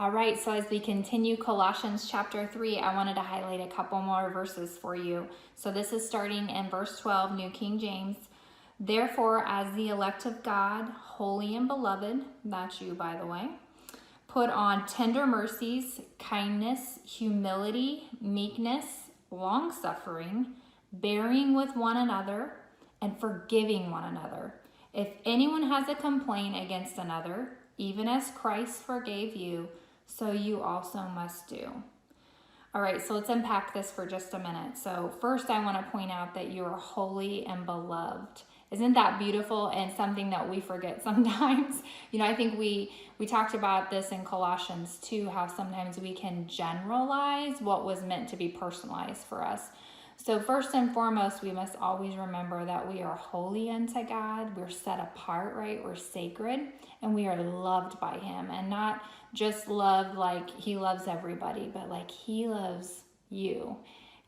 All right, so as we continue Colossians chapter 3, I wanted to highlight a couple more verses for you. So this is starting in verse 12, New King James. Therefore, as the elect of God, holy and beloved, that's you, by the way, put on tender mercies, kindness, humility, meekness, long-suffering, bearing with one another, and forgiving one another. If anyone has a complaint against another, even as Christ forgave you, so you also must do. All right, so let's unpack this for just a minute. So first I want to point out that you are holy and beloved. Isn't that beautiful and something that we forget sometimes? I think we talked about this in Colossians 2, how sometimes we can generalize what was meant to be personalized for us. So first and foremost, we must always remember that we are holy unto God. We're set apart, right? We're sacred, and we are loved by him. And not just loved like he loves everybody, but like he loves you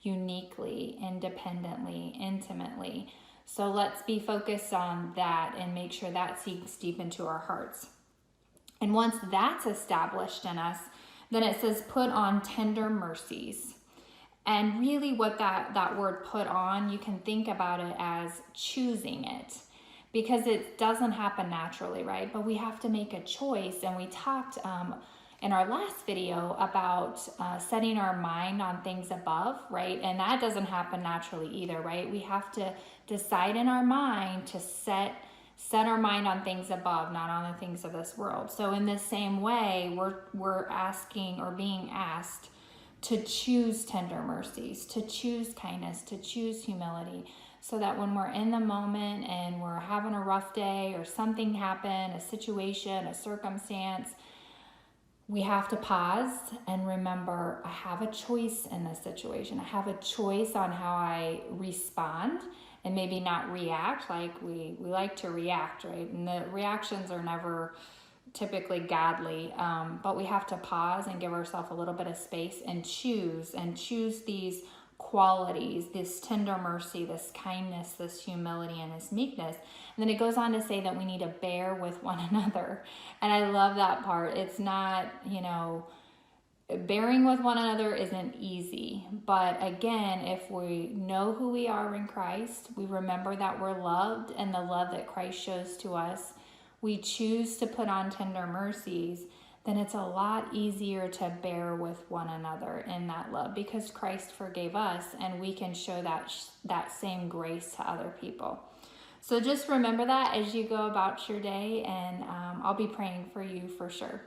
uniquely, independently, intimately. So let's be focused on that and make sure that sinks deep into our hearts. And once that's established in us, then it says put on tender mercies. And really what that word put on, you can think about it as choosing it, because it doesn't happen naturally, right? But we have to make a choice. And we talked in our last video about setting our mind on things above, right? And that doesn't happen naturally either, right? We have to decide in our mind to set our mind on things above, not on the things of this world. So in the same way, we're asking or being asked to choose tender mercies, to choose kindness, to choose humility, so that when we're in the moment and we're having a rough day or something happened, a situation, a circumstance, we have to pause and remember, I have a choice in this situation. I have a choice on how I respond and maybe not react like we like to react, right? And the reactions are never typically godly, but we have to pause and give ourselves a little bit of space and choose these qualities, this tender mercy, this kindness, this humility, and this meekness. And then it goes on to say that we need to bear with one another. And I love that part. It's not, bearing with one another isn't easy. But again, if we know who we are in Christ, we remember that we're loved and the love that Christ shows to us, we choose to put on tender mercies, then it's a lot easier to bear with one another in that love, because Christ forgave us and we can show that same grace to other people. So just remember that as you go about your day, and I'll be praying for you for sure.